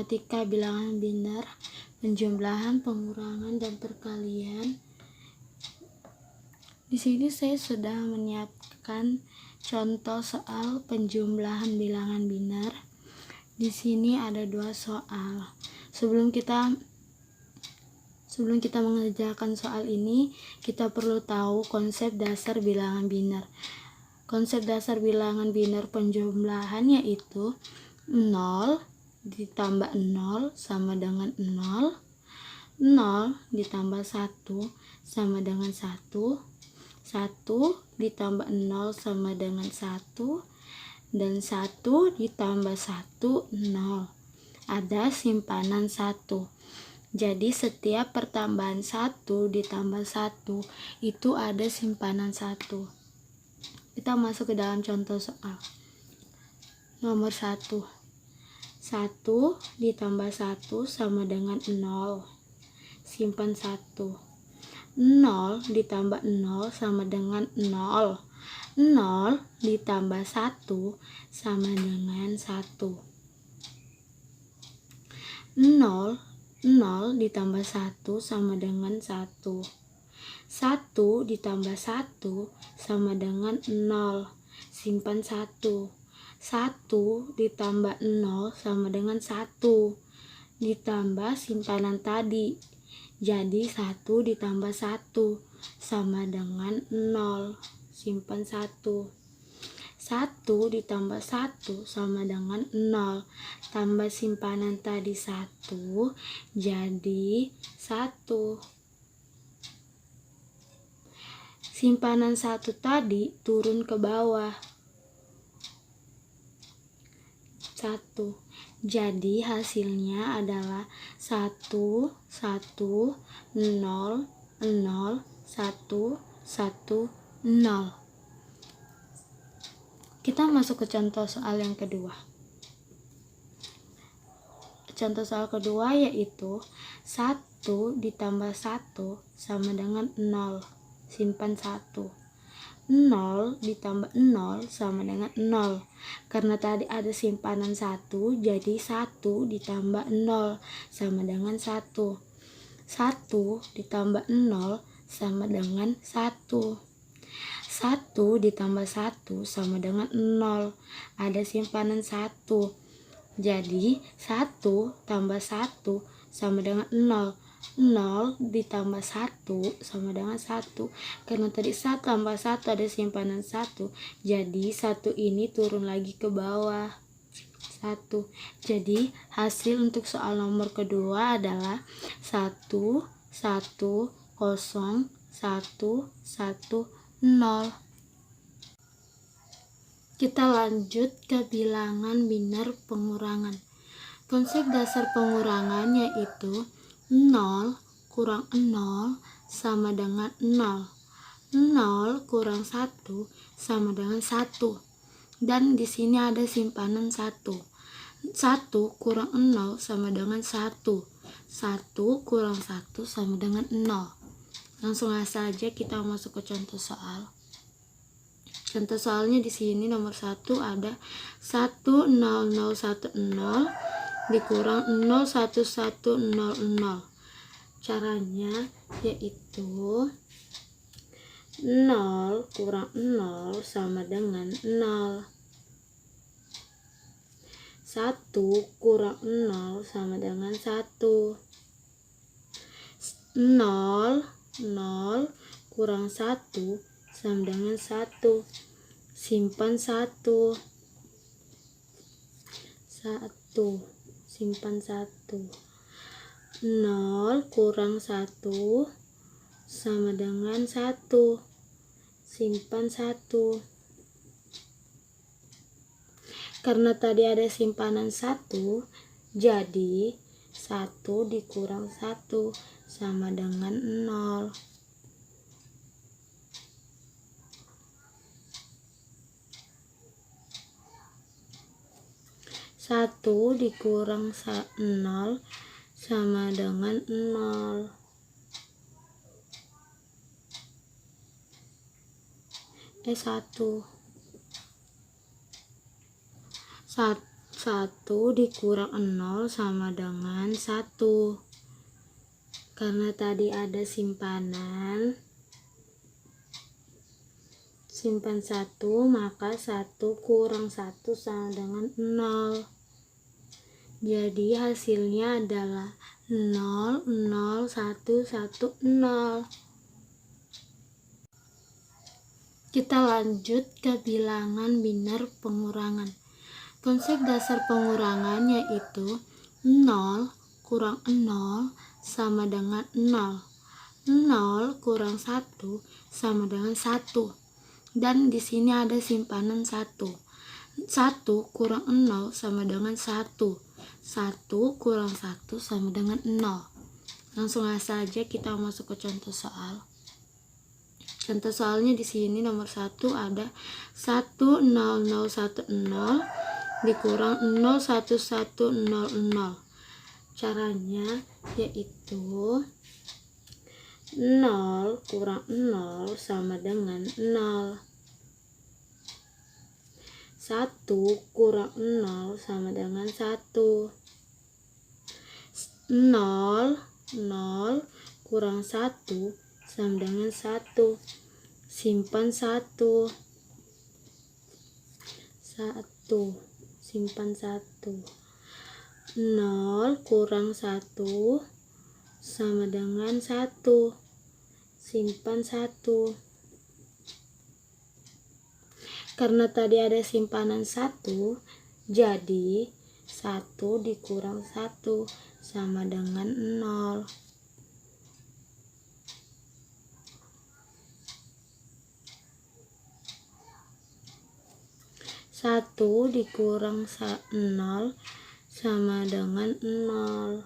matematika bilangan biner, penjumlahan, pengurangan, dan perkalian. Di sini saya sudah menyiapkan contoh soal penjumlahan bilangan biner. Di sini ada 2 soal. Sebelum kita mengerjakan soal ini, kita perlu tahu konsep dasar bilangan biner. Konsep dasar bilangan biner penjumlahan yaitu 0 ditambah 0 sama dengan 0, 0 ditambah 1 sama dengan 1, 1 ditambah 0 sama dengan 1, dan 1 ditambah 1, 0. Ada simpanan 1. Jadi setiap pertambahan 1 ditambah 1 itu ada simpanan 1. Kita masuk ke dalam contoh soal. Nomor 1. 1 ditambah 1 sama dengan 0. Simpan 1. 0 ditambah 0 sama dengan 0. 0 ditambah 1 sama dengan 1. 0 ditambah 1 sama dengan 1. 1 ditambah 1 sama dengan 0. Simpan 1. 1 ditambah 0 sama dengan 1. Ditambah simpanan tadi. Jadi 1 ditambah 1 sama dengan 0. Simpan 1. 1 ditambah 1 sama dengan 0. Tambah simpanan tadi 1. Jadi 1. Simpanan 1 tadi turun ke bawah. 1. Jadi hasilnya adalah 1, 1, 0, 0, 1, 1, 0. Kita masuk ke contoh soal yang kedua. Contoh soal kedua yaitu 1 ditambah 1 sama dengan 0. Simpan 1. 0 ditambah 0 sama dengan 0. Karena tadi ada simpanan 1, jadi 1 ditambah 0 sama dengan 1. 1 ditambah 0 sama dengan 1. 1 ditambah 1 sama dengan 0. Ada simpanan 1. Jadi 1 tambah 1 sama dengan 0. 0 ditambah 1 sama dengan 1. Karena tadi 1 tambah 1 ada simpanan 1. Jadi 1 ini turun lagi ke bawah. 1. Jadi hasil untuk soal nomor kedua adalah 1, 1, 0, 1, 1, 0. Kita lanjut ke bilangan biner pengurangan. Konsep dasar pengurangan yaitu 0 kurang 0 sama dengan 0. 0 kurang 1 sama dengan 1. Dan di sini ada simpanan 1. 1 kurang 0 sama dengan 1. 1 kurang 1 sama dengan 0. Langsung saja kita masuk ke contoh soal. Contoh soalnya di sini nomor 1 ada 10010 dikurang 01100. Caranya yaitu 0 kurang 0 sama dengan 0. 1 kurang 0 sama dengan 1. 0 kurang 1 sama dengan 1. Simpan 1. 1. Simpan 1. 0 kurang 1 sama dengan 1. Simpan 1. Karena tadi ada simpanan 1, jadi 1 dikurang 1 sama dengan 0. 1 dikurang 0 sama dengan 0. 1 1 dikurang 0 sama dengan 1. Karena tadi ada simpanan, simpan 1, maka 1 kurang 1 sama dengan 0. Jadi hasilnya adalah 0, 0, 1, 1, 0. Kita lanjut ke bilangan biner pengurangan. Konsep dasar pengurangan yaitu 0 kurang 0 sama dengan 0. 0 kurang 1 sama dengan 1. Dan di sini ada simpanan 1. 1 kurang 0 sama dengan 1. 1 kurang 1 sama dengan 0. Langsung saja kita masuk ke contoh soal. Contoh soalnya di sini nomor 1 ada 10010 dikurang 01100. Caranya yaitu 0 kurang 0 sama dengan 0. 1 kurang 0 sama dengan 1. 0, 0 kurang 1 sama dengan 1. Simpan 1. 1. Simpan 1. 0 kurang 1 sama dengan 1. Simpan 1. Karena tadi ada simpanan 1, jadi 1 dikurang 1 sama dengan 0. 1 dikurang 0 sama dengan 0.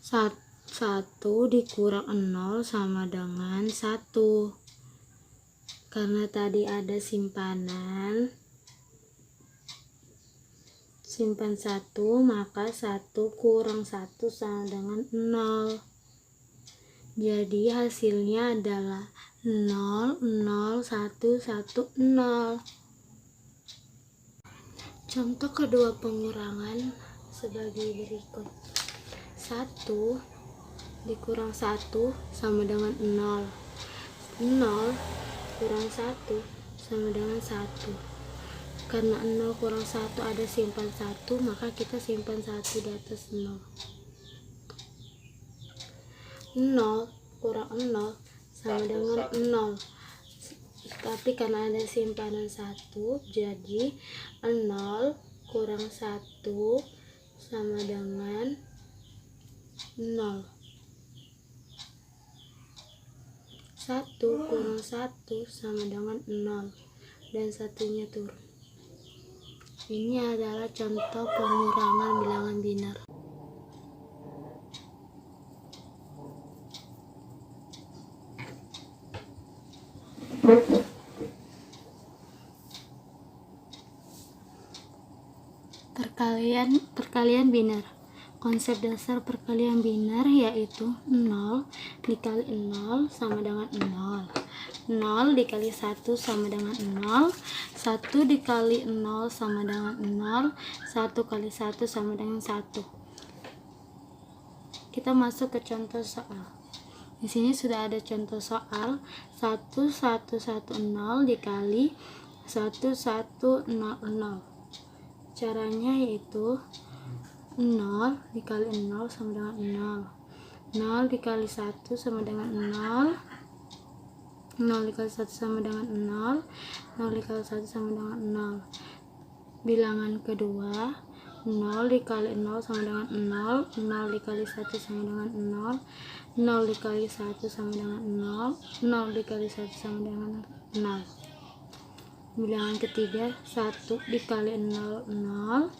1 dikurang 0 sama dengan 1. Karena tadi ada simpanan, simpan 1, maka 1 kurang 1 sama dengan 0. Jadi hasilnya adalah 0, 0, 1, 1, 0. Contoh kedua pengurangan sebagai berikut. 1 dikurang 1 sama dengan 0. 0 kurang 1 sama dengan 1. Karena 0 kurang 1 ada simpan 1, maka kita simpan 1 di atas 0. 0 kurang 0 sama dengan 0. Tapi karena ada simpanan 1, jadi 0 kurang 1 sama dengan 0. 1 kurang 1 sama dengan 0. Dan satunya turun. Ini adalah contoh pengurangan bilangan biner. Perkalian biner. Konsep dasar perkalian biner yaitu 0 dikali 0 sama dengan 0. 0 dikali 1 sama dengan 0. 1 dikali 0 sama dengan 0. 1 kali 1 sama dengan 1. Kita masuk ke contoh soal. Di sini sudah ada contoh soal 1110 dikali 1100. Caranya yaitu 0 dikali 0 sama dengan 0. 0 dikali 1 sama dengan 0. 0 dikali 1 sama dengan 0. 0 dikali 1 sama dengan 0. Bilangan kedua, 0 dikali 0 sama dengan 0. 0 dikali 1 sama dengan 0. 0 dikali 1 sama dengan 0. 0 dikali 1 sama dengan 0. Bilangan ketiga, 1 dikali 0, 0.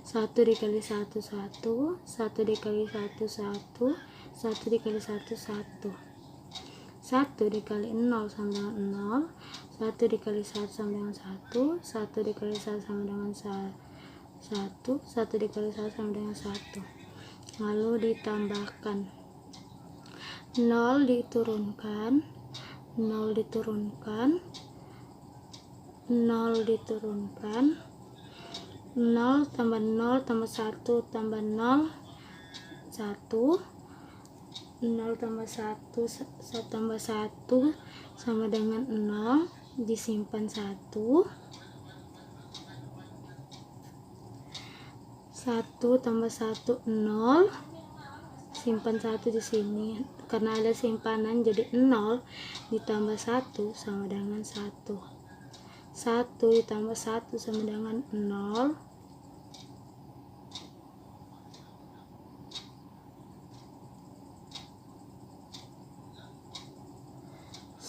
1 dikali 1, 1. 1 dikali 1, 1. 1 dikali 1, 1. 1 dikali 0 sama dengan 0. 1 dikali 1 sama dengan 1. 1 dikali 1 sama dengan 1. 1 dikali 1 sama dengan 1. Lalu ditambahkan 0 diturunkan, 0 diturunkan, 0 diturunkan, 0 tambah 0 tambah 1 tambah 0, 1, 0 tambah 1 tambah 1 sama dengan 0, disimpan 1, 1 tambah 1 0, simpan 1 di sini karena ada simpanan, jadi 0 ditambah 1 sama dengan 1, 1 ditambah 1 sama dengan 0,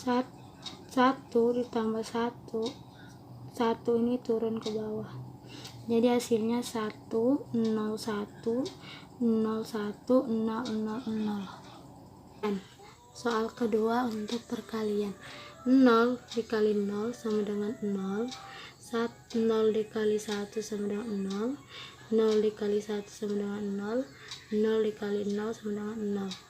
1 ditambah 1, 1 ini turun ke bawah, jadi hasilnya 1 0 1 0 1 0 0 0. Dan soal kedua untuk perkalian, 0 dikali 0 sama dengan 0, 0 dikali 1 sama dengan 0, 0 dikali 1 sama dengan 0, 0 dikali 0 sama dengan 0,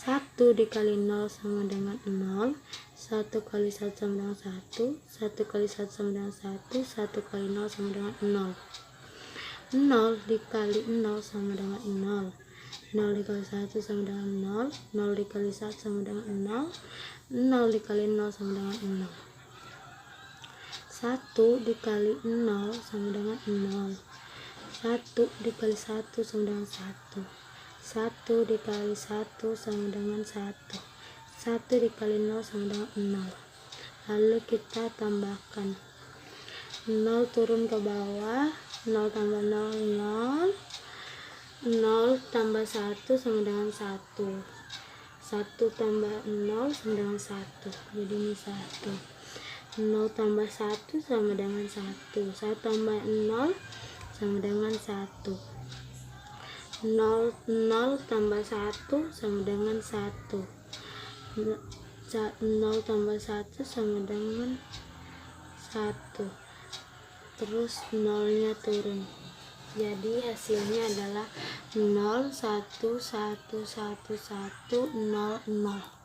1 dikali 0 sama dengan 0, 1 kali 1 sama dengan 1, 1 kali 1 sama dengan 1, 1 kali 0 sama dengan 0, 0 dikali 0 sama dengan 0, 0 dikali 1 sama dengan 0, 0 dikali 1 sama dengan 0, 0 dikali 0 sama dengan 0, 1 dikali 0 sama dengan 0, 1 dikali 1 sama dengan 1, 1 dikali 1 sama dengan 1, 1 dikali 0 sama dengan 0. Lalu kita tambahkan 0 turun ke bawah, 0 tambah 0 0, 0 tambah 1 sama dengan 1, 1 tambah 0 sama dengan 1, jadi ini 1, 0 tambah 1 sama dengan 1, 1 tambah 0 sama dengan 1, 0 tambah 1 sama dengan 1, 0 tambah 1 sama dengan 1, terus 0 nya turun, jadi hasilnya adalah 0 1 1 1 1 0 0.